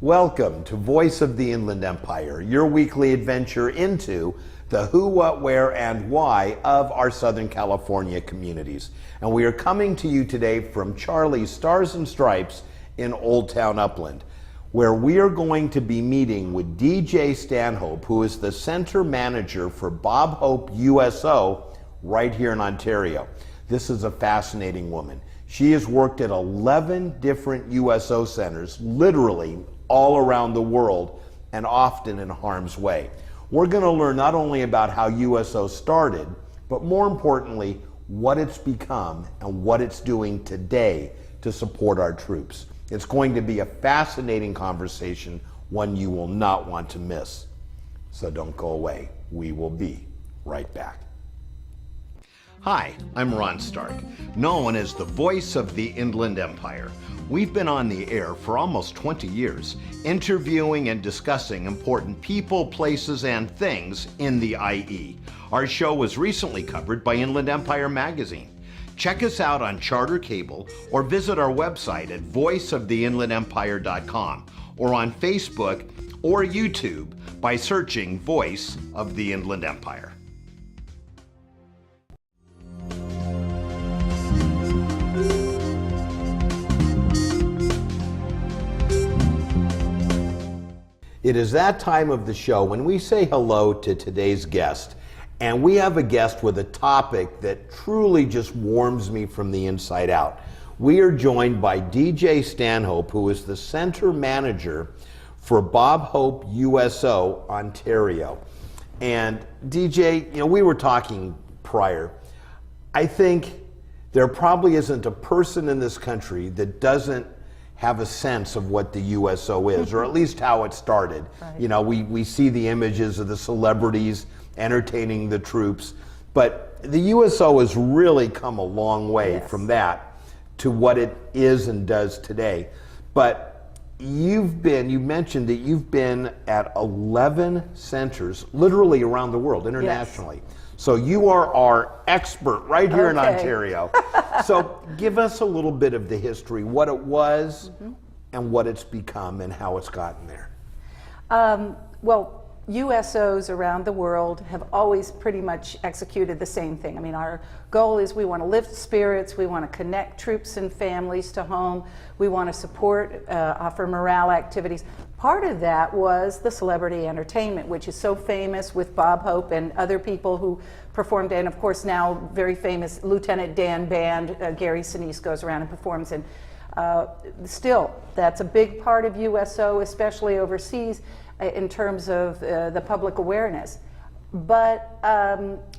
Welcome to Voice of the Inland Empire, your weekly adventure into the who, what, where, and why of our Southern California communities. And we are coming to you today from Charlie's Stars and Stripes in Old Town Upland, where we are going to be meeting with DJ Stanhope, who is the center manager for Bob Hope USO right here in Ontario. This is a fascinating woman. She has worked at 11 different USO centers, literally all around the world, and often in harm's way. We're going to learn not only about how USO started, but more importantly, what it's become and what it's doing today to support our troops. It's going to be a fascinating conversation, one you will not want to miss. So don't go away. We will be right back. Hi, I'm Ron Stark, known as the voice of the Inland Empire. We've been on the air for almost 20 years, interviewing and discussing important people, places, and things in the IE. Our show was recently covered by Inland Empire magazine. Check us out on Charter Cable or visit our website at voiceoftheinlandempire.com or on Facebook or YouTube by searching Voice of the Inland Empire. It is that time of the show when we say hello to today's guest, and we have a guest with a topic that truly just warms me from the inside out. We are joined by DJ Stanhope, who is the center manager for Bob Hope USO Ontario. And DJ, we were talking prior. I think there probably isn't a person in this country that doesn't have a sense of what the USO is, or at least how it started. Right. We see the images of the celebrities entertaining the troops, but the USO has really come a long way from that to what it is and does today. But you mentioned that you've been at 11 centers, literally around the world, internationally. Yes. So you are our expert right here in Ontario. So give us a little bit of the history, what it was and what it's become and how it's gotten there. Well, USOs around the world have always pretty much executed the same thing. I mean, our goal is we want to lift spirits, we want to connect troops and families to home, we want to support, offer morale activities. Part of that was the celebrity entertainment, which is so famous with Bob Hope and other people who performed, and of course now very famous Lieutenant Dan Band, Gary Sinise goes around and performs, and still that's a big part of USO, especially overseas, in terms of the public awareness. But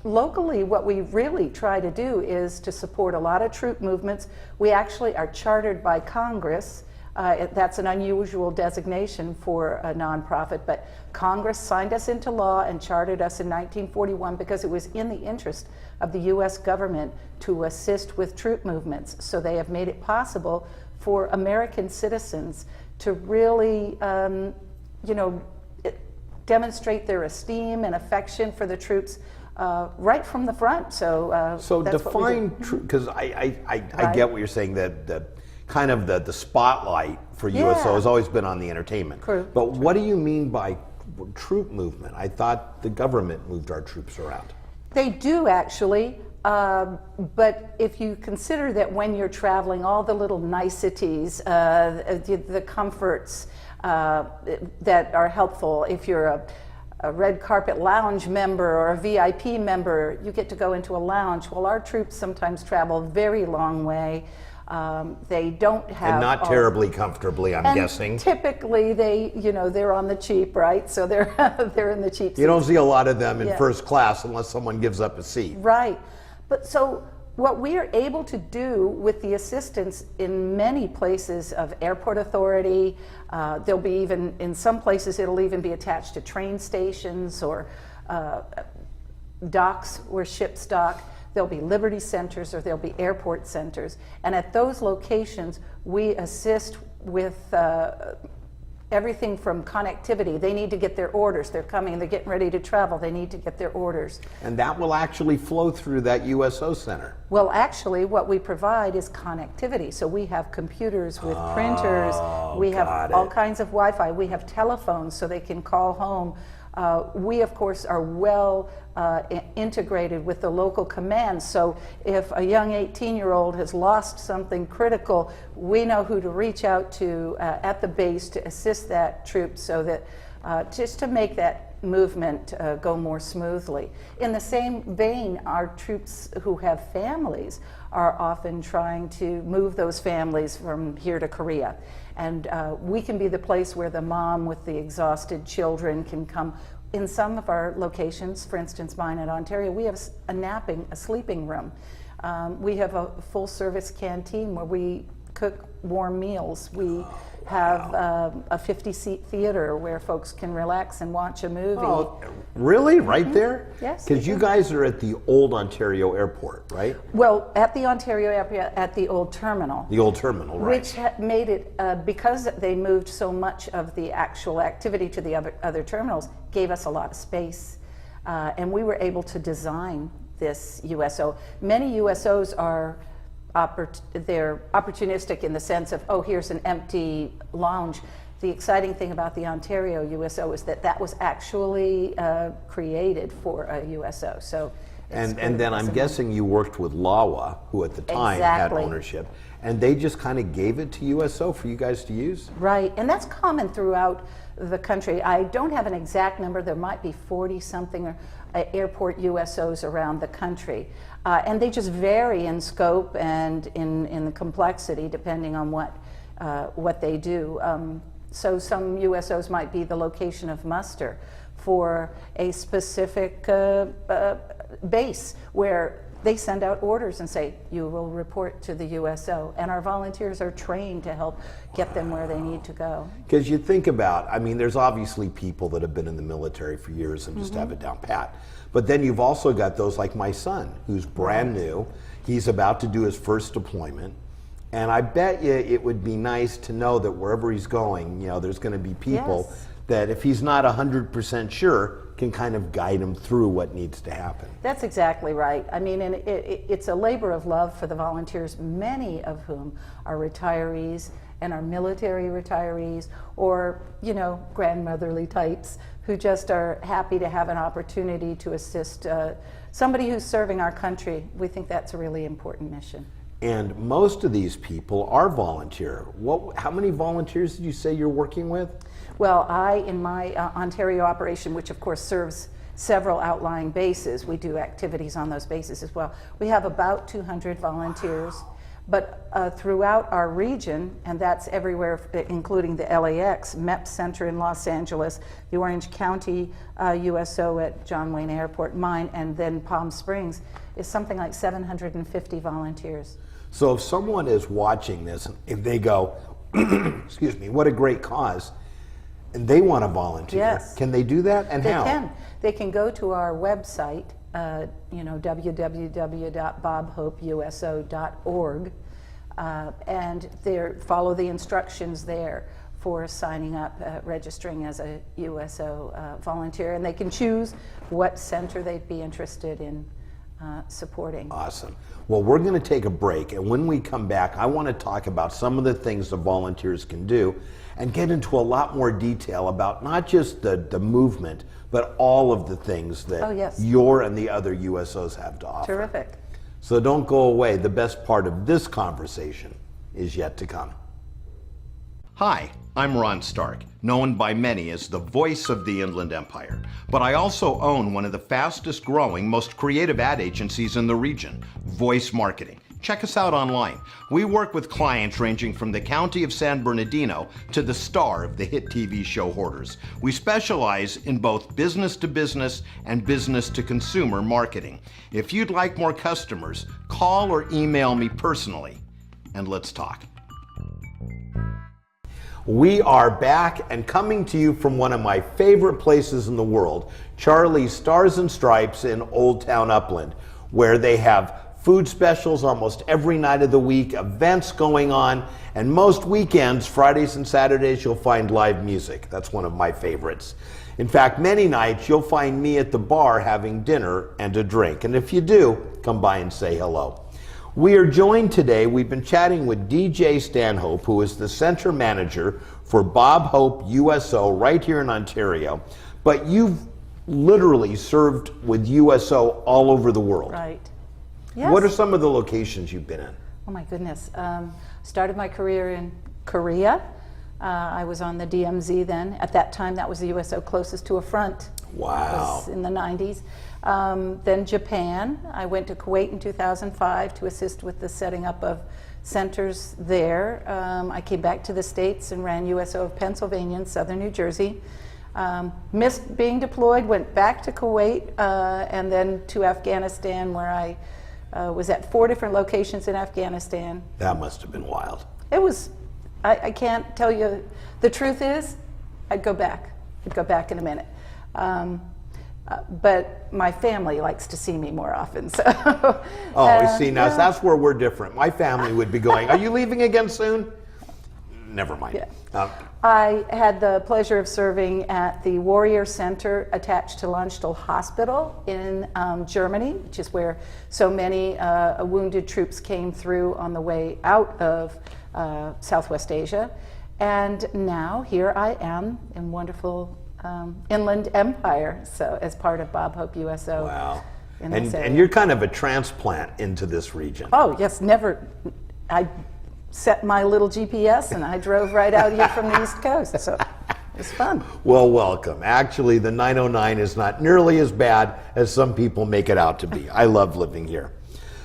locally, what we really try to do is to support a lot of troop movements. We actually are chartered by Congress. That's an unusual designation for a nonprofit, but Congress signed us into law and chartered us in 1941 because it was in the interest of the US government to assist with troop movements. So they have made it possible for American citizens to really demonstrate their esteem and affection for the troops right from the front. So define, because I get what you're saying, that the spotlight for USO has always been on the entertainment. But what do you mean by troop movement? I thought the government moved our troops around. They do actually, but if you consider that when you're traveling, all the little niceties, the comforts that are helpful, if you're a red carpet lounge member or a VIP member, you get to go into a lounge. Well, our troops sometimes travel a very long way. They don't have, and not terribly comfortably, I'm guessing. Typically, they're on the cheap, right? So they're in the cheap seats. You don't see a lot of them in first class unless someone gives up a seat. Right, but so what we are able to do with the assistance in many places of airport authority, there'll be even, in some places it'll even be attached to train stations or docks where ships dock. There'll be Liberty Centers or there'll be airport centers. And at those locations, we assist with everything from connectivity. They need to get their orders. They're coming, they're getting ready to travel. They need to get their orders. And that will actually flow through that USO center. Well, actually, what we provide is connectivity. So we have computers with printers. We have all kinds of Wi-Fi. We have telephones so they can call home. We, of course, are well integrated with the local command. So if a young 18-year-old has lost something critical, we know who to reach out to at the base to assist that troop so that just to make that movement go more smoothly. In the same vein, our troops who have families are often trying to move those families from here to Korea. And we can be the place where the mom with the exhausted children can come. In some of our locations, for instance mine at Ontario, we have a sleeping room. We have a full service canteen where we cook warm meals. We have a 50-seat theater where folks can relax and watch a movie. Oh, really? Right there? Yes. Because you guys are at the old Ontario airport, right? Well, at the Ontario airport, at the old terminal. The old terminal, right. Which made it, because they moved so much of the actual activity to the other terminals, gave us a lot of space. And we were able to design this USO. Many USOs are they're opportunistic in the sense of, oh, here's an empty lounge. The exciting thing about the Ontario USO is that that was actually created for a USO. So, and then I'm guessing you worked with LAWA, who at the time had ownership, and they just kind of gave it to USO for you guys to use? Right, and that's common throughout the country. I don't have an exact number. There might be 40-something airport USOs around the country. And they just vary in scope and in the complexity depending on what they do. So some USOs might be the location of muster for a specific base where they send out orders and say, you will report to the USO. And our volunteers are trained to help get them where they need to go. Because you think about, I mean, there's obviously people that have been in the military for years and just have it down pat. But then you've also got those like my son, who's brand new. He's about to do his first deployment. And I bet you it would be nice to know that wherever he's going, you know, there's going to be people that if he's not 100% sure, can kind of guide him through what needs to happen. That's exactly right. I mean, and it's a labor of love for the volunteers, many of whom are retirees and are military retirees or, you know, grandmotherly types who just are happy to have an opportunity to assist somebody who's serving our country. We think that's a really important mission. And most of these people are volunteer. How many volunteers did you say you're working with? Well, in my Ontario operation, which of course serves several outlying bases, we do activities on those bases as well. We have about 200 volunteers, but throughout our region, and that's everywhere, including the LAX, MEP Center in Los Angeles, the Orange County USO at John Wayne Airport, mine, and then Palm Springs, is something like 750 volunteers. So if someone is watching this, if they go, excuse me, what a great cause, and they want to volunteer, can they do that, and how? They can. They can go to our website, www.bobhopeuso.org, and follow the instructions there for signing up, registering as a USO volunteer, and they can choose what center they'd be interested in supporting. Awesome. Well, we're going to take a break, and when we come back, I want to talk about some of the things the volunteers can do and get into a lot more detail about not just the movement, but all of the things that your and the other USOs have to offer. Terrific. So don't go away. The best part of this conversation is yet to come. Hi, I'm Ron Stark, known by many as the voice of the Inland Empire, but I also own one of the fastest growing, most creative ad agencies in the region, Voice Marketing. Check us out online. We work with clients ranging from the county of San Bernardino to the star of the hit TV show Hoarders. We specialize in both business to business and business to consumer marketing. If you'd like more customers, call or email me personally, and let's talk. We are back and coming to you from one of my favorite places in the world, Charlie's Stars and Stripes in Old Town Upland, where they have food specials almost every night of the week, events going on, and most weekends, Fridays and Saturdays, you'll find live music. That's one of my favorites. In fact, many nights you'll find me at the bar having dinner and a drink. And if you do, come by and say hello. We are joined today, we've been chatting with DJ Stanhope, who is the center manager for Bob Hope USO right here in Ontario. But you've literally served with USO all over the world. Right. Yes. What are some of the locations you've been in? Oh my goodness. Started my career in Korea. I was on the DMZ then. At that time, that was the USO closest to a front. Wow. It was in the 90s. Then Japan. I went to Kuwait in 2005 to assist with the setting up of centers there. I came back to the States and ran USO of Pennsylvania and Southern New Jersey. Missed being deployed, went back to Kuwait, and then to Afghanistan, where I was at 4 different locations in Afghanistan. That must have been wild. It was, I can't tell you, the truth is, I'd go back. I'd go back in a minute. But my family likes to see me more often, so. Oh, see, now that's where we're different. My family would be going, are you leaving again soon? Never mind. Yeah. I had the pleasure of serving at the Warrior Center attached to Landstuhl Hospital in Germany, which is where so many wounded troops came through on the way out of Southwest Asia. And now here I am in wonderful Inland Empire, so as part of Bob Hope USO. Wow. And you're kind of a transplant into this region. Oh, yes, never. I set my little GPS and I drove right out here from the East Coast, so it was fun. Well, welcome. Actually, the 909 is not nearly as bad as some people make it out to be. I love living here.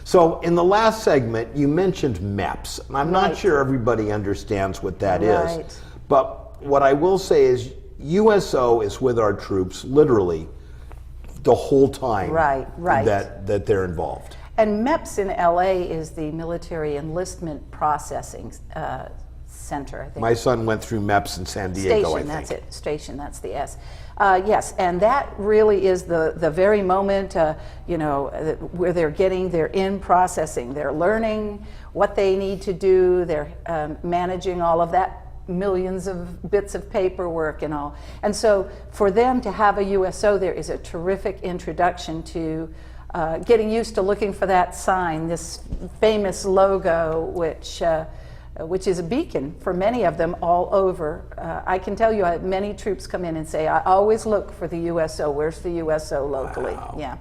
So in the last segment, you mentioned MEPS. And I'm not sure everybody understands what that is. But what I will say is USO is with our troops literally the whole time that they're involved. And MEPS in LA is the Military Enlistment Processing Center, I think. My son went through MEPS in San Diego, I think. That's it. Station, that's the S. Yes, and that really is the very moment, you know, where they're in processing. They're learning what they need to do. They're managing all of that, millions of bits of paperwork and all. And so for them to have a USO there is a terrific introduction to getting used to looking for that sign, this famous logo, which is a beacon for many of them all over. I can tell you, many troops come in and say, I always look for the USO. Where's the USO locally? Wow. Yeah.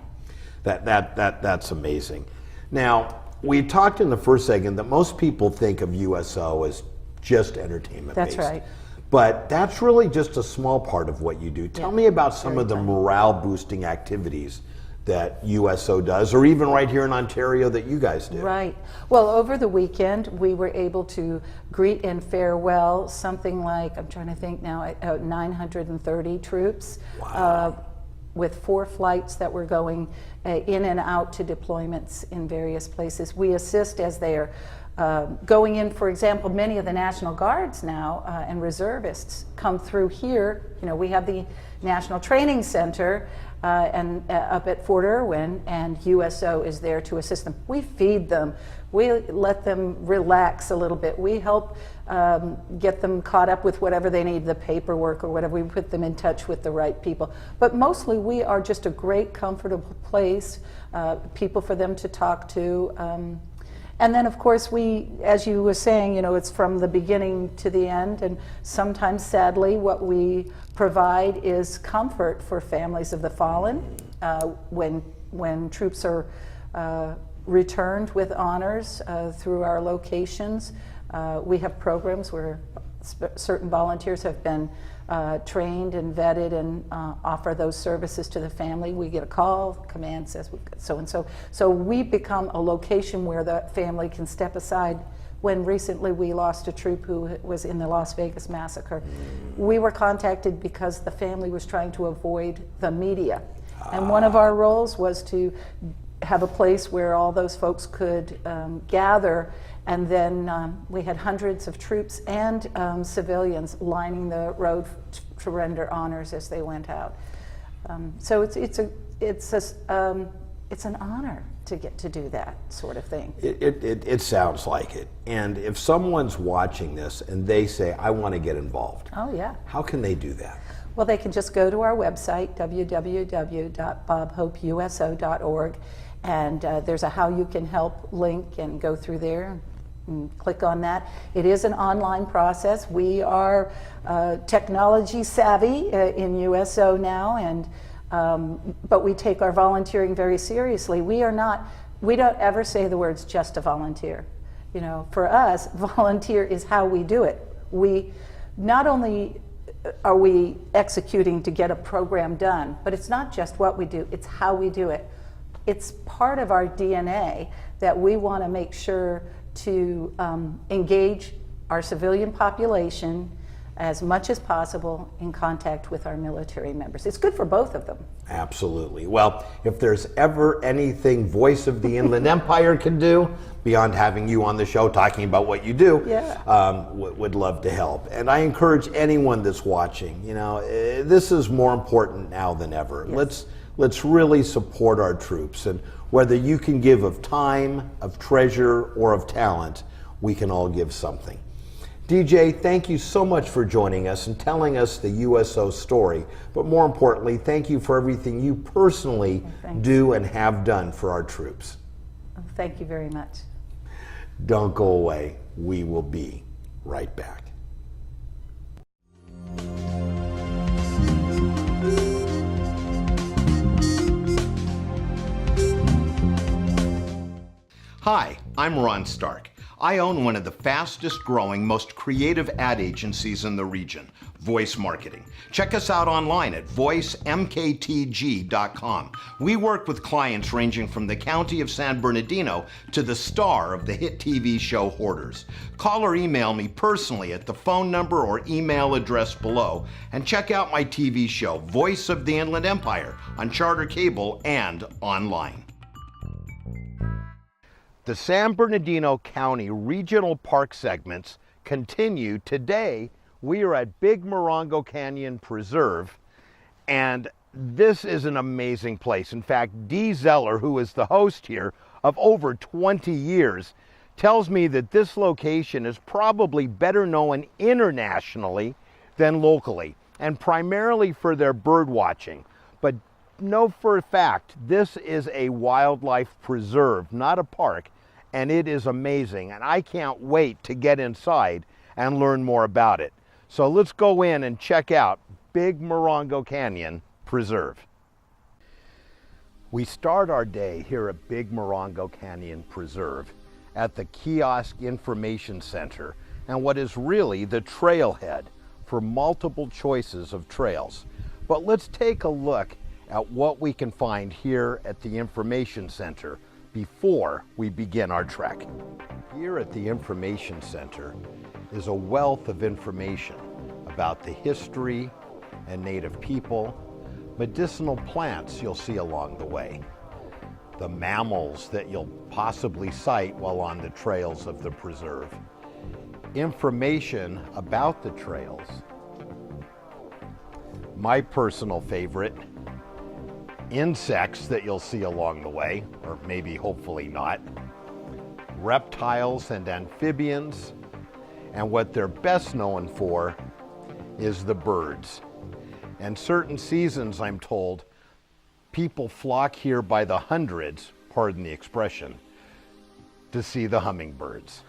That's amazing. Now, we talked in the first segment that most people think of USO as just entertainment based. That's right. But that's really just a small part of what you do. Tell me about some of the morale boosting activities that USO does, or even right here in Ontario that you guys do. Right. Well, over the weekend, we were able to greet and farewell something like, I'm trying to think now, 930 troops. Wow. With 4 flights that were going in and out to deployments in various places. We assist as they are going in. For example, many of the National Guards now and reservists come through here. You know, we have the National Training Center and up at Fort Irwin, and USO is there to assist them. We feed them. We let them relax a little bit. We help get them caught up with whatever they need, the paperwork or whatever. We put them in touch with the right people. But mostly we are just a great, comfortable place, people for them to talk to. And then, of course, we, as you were saying, you know, it's from the beginning to the end, and sometimes, sadly, what we provide is comfort for families of the fallen when troops are returned with honors through our locations. We have programs where certain volunteers have been trained and vetted and offer those services to the family. We get a call, command says we've got so and so. So we become a location where the family can step aside. When recently we lost a troop who was in the Las Vegas massacre, we were contacted because the family was trying to avoid the media. And one of our roles was to have a place where all those folks could gather, and then we had hundreds of troops and civilians lining the road to render honors as they went out. So it's an honor to get to do that sort of thing. It sounds like it. And if someone's watching this and they say, I want to get involved, Oh yeah. how can they do that? Well, they can just go to our website, www.bobhopeuso.org, and there's a How You Can Help link, and go through there and click on that. It is an online process. We are technology savvy in USO now, and but we take our volunteering very seriously. We don't ever say the words just a volunteer. You know, for us, volunteer is how we do it. We not only are we executing to get a program done, but it's not just what we do, it's how we do it. It's part of our DNA that we want to make sure to engage our civilian population as much as possible in contact with our military members. It's good for both of them. Absolutely. Well, if there's ever anything Voice of the Inland Empire can do, beyond having you on the show talking about what you do, would love to help. And I encourage anyone that's watching, you know, this is more important now than ever. Yes. Let's really support our troops. And whether you can give of time, of treasure, or of talent, we can all give something. DJ, thank you so much for joining us and telling us the USO story. But more importantly, thank you for everything you personally do and have done for our troops. Thank you very much. Don't go away. We will be right back. Hi, I'm Ron Stark. I own one of the fastest growing, most creative ad agencies in the region, Voice Marketing. Check us out online at voicemktg.com. We work with clients ranging from the county of San Bernardino to the star of the hit TV show Hoarders. Call or email me personally at the phone number or email address below, and check out my TV show, Voice of the Inland Empire, on Charter Cable and online. The San Bernardino County Regional Park segments continue. Today, we are at Big Morongo Canyon Preserve, and this is an amazing place. In fact, Dee Zeller, who is the host here of over 20 years, tells me that this location is probably better known internationally than locally, and primarily for their bird watching. But know for a fact, this is a wildlife preserve, not a park. And it is amazing, and I can't wait to get inside and learn more about it. So let's go in and check out Big Morongo Canyon Preserve. We start our day here at Big Morongo Canyon Preserve at the Kiosk Information Center, and what is really the trailhead for multiple choices of trails. But let's take a look at what we can find here at the Information Center before we begin our trek. Here at the Information Center is a wealth of information about the history and native people, medicinal plants you'll see along the way, the mammals that you'll possibly sight while on the trails of the preserve, information about the trails, my personal favorite, insects that you'll see along the way, or maybe hopefully not, reptiles and amphibians, and what they're best known for is the birds. And certain seasons, I'm told, people flock here by the hundreds, pardon the expression, to see the hummingbirds.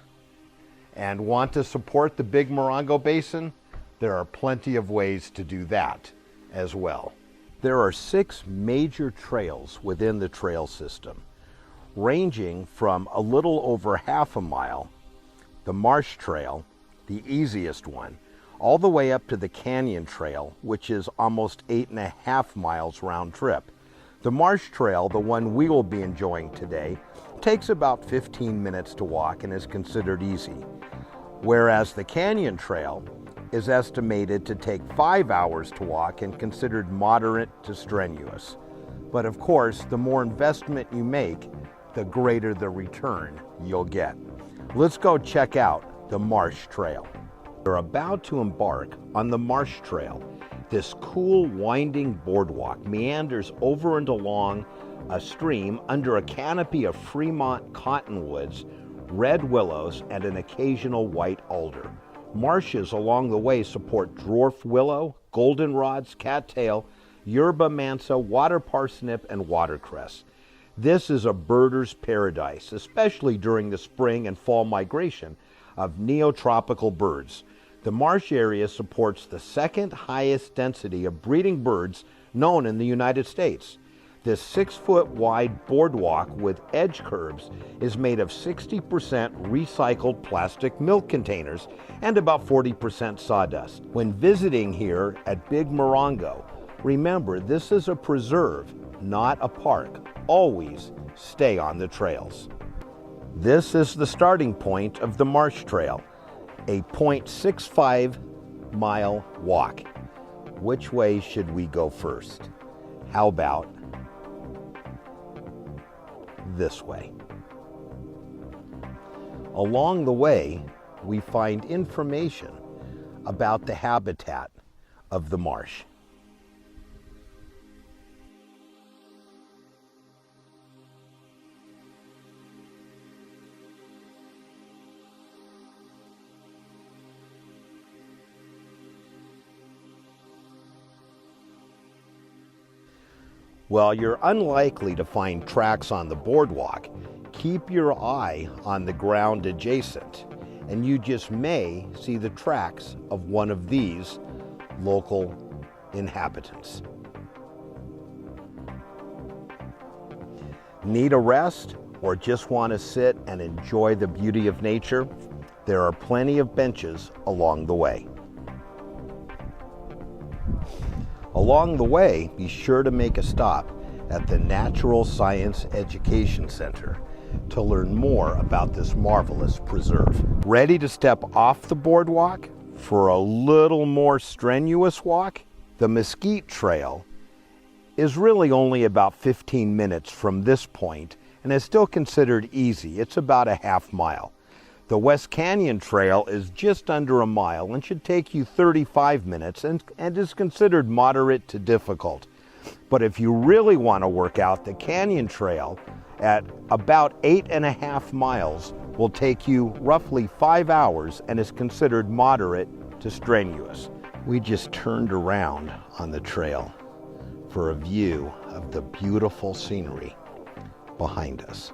And want to support the Big Morongo Basin? There are plenty of ways to do that as well. There are 6 major trails within the trail system, ranging from a little over half a mile, the Marsh Trail, the easiest one, all the way up to the Canyon Trail, which is almost 8.5 miles round trip. The Marsh Trail, the one we will be enjoying today, takes about 15 minutes to walk and is considered easy, whereas the Canyon Trail is estimated to take 5 hours to walk and considered moderate to strenuous. But of course, the more investment you make, the greater the return you'll get. Let's go check out the Marsh Trail. We're about to embark on the Marsh Trail. This cool winding boardwalk meanders over and along a stream under a canopy of Fremont cottonwoods, red willows, and an occasional white alder. Marshes along the way support dwarf willow, goldenrods, cattail, yerba mansa, water parsnip, and watercress. This is a birder's paradise, especially during the spring and fall migration of neotropical birds. The marsh area supports the second highest density of breeding birds known in the United States. This 6-foot wide boardwalk with edge curbs is made of 60% recycled plastic milk containers and about 40% sawdust. When visiting here at Big Morongo, remember this is a preserve, not a park. Always stay on the trails. This is the starting point of the Marsh Trail, a 0.65 mile walk. Which way should we go first? How about this way? Along the way, we find information about the habitat of the marsh. While you're unlikely to find tracks on the boardwalk, keep your eye on the ground adjacent, and you just may see the tracks of one of these local inhabitants. Need a rest or just want to sit and enjoy the beauty of nature? There are plenty of benches along the way. Along the way, be sure to make a stop at the Natural Science Education Center to learn more about this marvelous preserve. Ready to step off the boardwalk for a little more strenuous walk? The Mesquite Trail is really only about 15 minutes from this point and is still considered easy. It's about a half mile. The West Canyon Trail is just under a mile and should take you 35 minutes and is considered moderate to difficult. But if you really want to work out, the Canyon Trail at about 8.5 miles will take you roughly 5 hours and is considered moderate to strenuous. We just turned around on the trail for a view of the beautiful scenery behind us.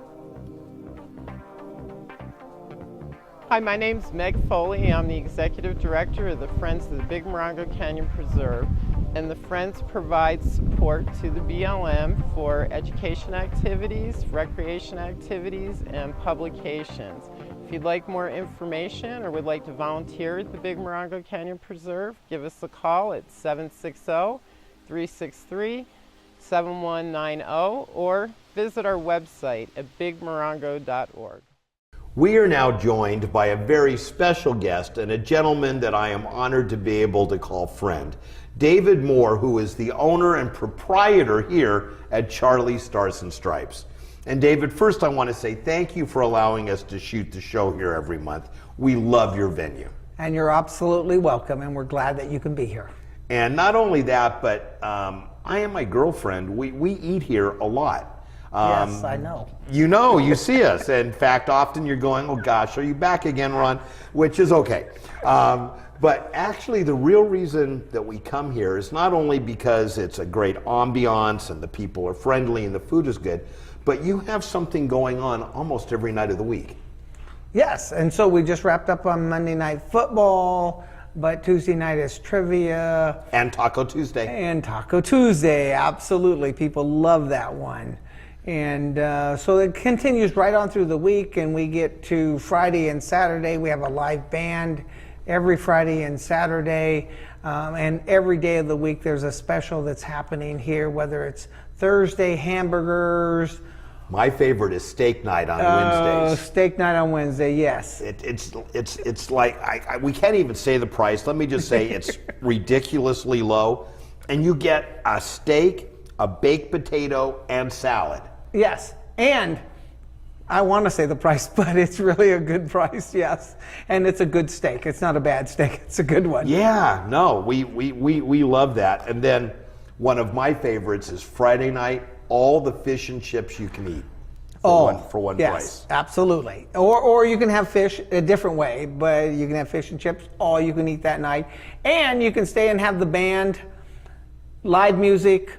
Hi, my name's Meg Foley. I'm the Executive Director of the Friends of the Big Morongo Canyon Preserve, and the Friends provide support to the BLM for education activities, recreation activities, and publications. If you'd like more information or would like to volunteer at the Big Morongo Canyon Preserve, give us a call at 760-363-7190 or visit our website at bigmorongo.org. We are now joined by a very special guest and a gentleman that I am honored to be able to call friend, David Moore, who is the owner and proprietor here at Charlie's Stars and Stripes. And David, first I want to say thank you for allowing us to shoot the show here every month. We love your venue. And you're absolutely welcome, and we're glad that you can be here. And not only that, but I and my girlfriend, we eat here a lot. Yes, I know. You see us. In fact, often you're going, oh gosh, are you back again, Ron? Which is okay. But actually, the real reason that we come here is not only because it's a great ambiance and the people are friendly and the food is good, but you have something going on almost every night of the week. Yes, and so we just wrapped up on Monday Night Football, but Tuesday night is trivia. And Taco Tuesday. And Taco Tuesday, absolutely. People love that one. And so it continues right on through the week, and we get to Friday and Saturday. We have a live band every Friday and Saturday, and every day of the week there's a special that's happening here, whether it's Thursday hamburgers. My favorite is steak night on Wednesdays. Steak night on Wednesday, yes. It's like, we can't even say the price. Let me just say it's ridiculously low. And you get a steak, a baked potato, and salad. Yes, and I want to say the price, but it's really a good price, yes. And it's a good steak. It's not a bad steak. It's a good one. Yeah, no, we love that. And then one of my favorites is Friday night, all the fish and chips you can eat for one yes, price. Absolutely. Or you can have fish a different way, but you can have fish and chips, all you can eat that night. And you can stay and have the band, live music,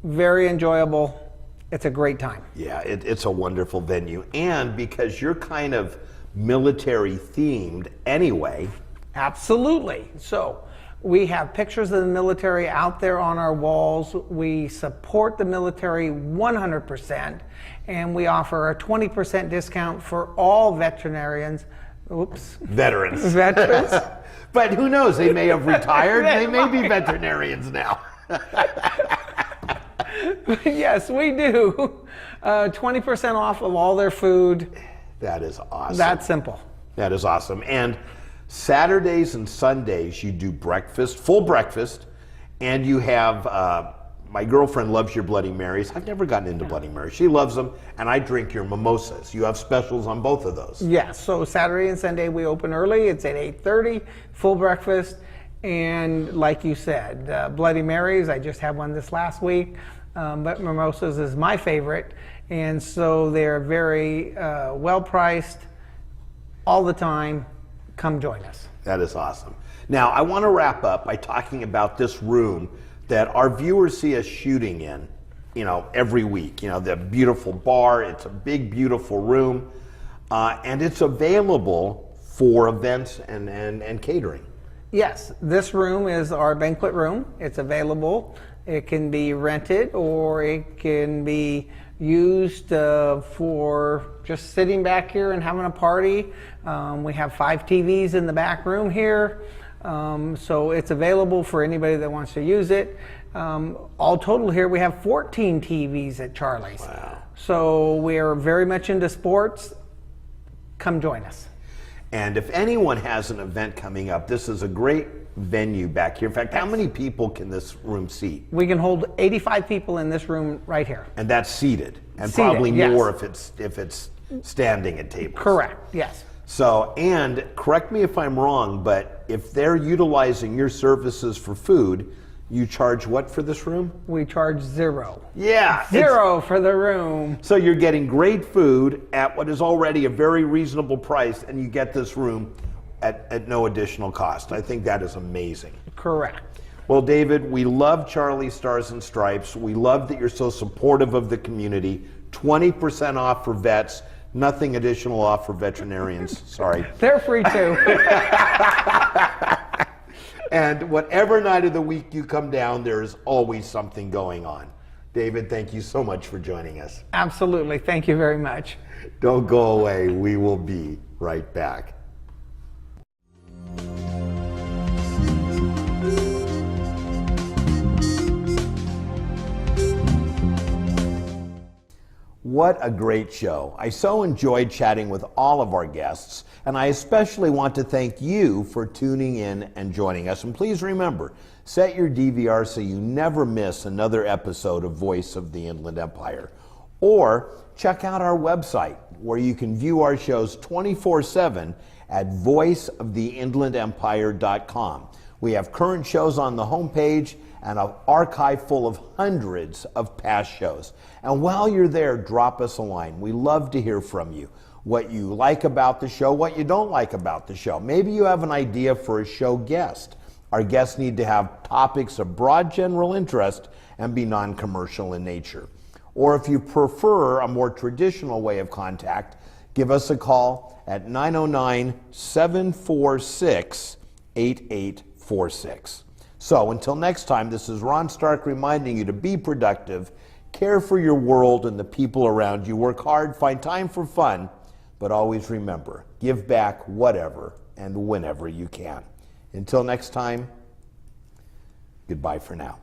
very enjoyable. It's a great time. Yeah, it's a wonderful venue. And because you're kind of military themed anyway. Absolutely. So we have pictures of the military out there on our walls. We support the military 100%, and we offer a 20% discount for all veterinarians. Oops. Veterans. Veterans. But who knows? They may have retired. They may be veterinarians now. Yes, we do. 20% off of all their food. That is awesome. That's simple. That is awesome. And Saturdays and Sundays, you do breakfast, full breakfast, and you have, my girlfriend loves your Bloody Marys. I've never gotten into Bloody Marys. She loves them, and I drink your mimosas. You have specials on both of those. Yes, so Saturday and Sunday we open early. It's at 8:30, full breakfast. And like you said, Bloody Marys, I just had one this last week, but mimosas is my favorite. And so they're very well priced all the time. Come join us. That is awesome. Now, I want to wrap up by talking about this room that our viewers see us shooting in, every week. The beautiful bar. It's a big, beautiful room, and it's available for events and catering. Yes, this room is our banquet room. It's available. It can be rented or it can be used for just sitting back here and having a party. We have 5 TVs in the back room here. So it's available for anybody that wants to use it. All total here, we have 14 TVs at Charlie's. Wow. So we're very much into sports. Come join us. And if anyone has an event coming up, this is a great venue back here. In fact, how many people can this room seat? We can hold 85 people in this room right here. And that's seated, and Seated, probably yes. more if it's standing at tables. Correct, yes. So, and correct me if I'm wrong, but if they're utilizing your services for food, you charge what for this room? We charge $0. Yeah. $0 for the room. So you're getting great food at what is already a very reasonable price, and you get this room at no additional cost. I think that is amazing. Correct. Well, David, we love Charlie Stars and Stripes. We love that you're so supportive of the community. 20% off for vets. Nothing additional off for veterinarians. Sorry. They're free too. And whatever night of the week you come down, there's always something going on. David, thank you so much for joining us. Absolutely. Thank you very much. Don't go away. We will be right back. What a great show. I so enjoyed chatting with all of our guests, and I especially want to thank you for tuning in and joining us. And please remember, set your DVR so you never miss another episode of Voice of the Inland Empire. Or check out our website, where you can view our shows 24/7 at voiceoftheinlandempire.com. We have current shows on the homepage and an archive full of hundreds of past shows. And while you're there, drop us a line. We love to hear from you. What you like about the show, what you don't like about the show. Maybe you have an idea for a show guest. Our guests need to have topics of broad general interest and be non-commercial in nature. Or if you prefer a more traditional way of contact, give us a call at 909-746-8846. So until next time, this is Ron Stark reminding you to be productive, care for your world and the people around you, work hard, find time for fun, but always remember, give back whatever and whenever you can. Until next time, goodbye for now.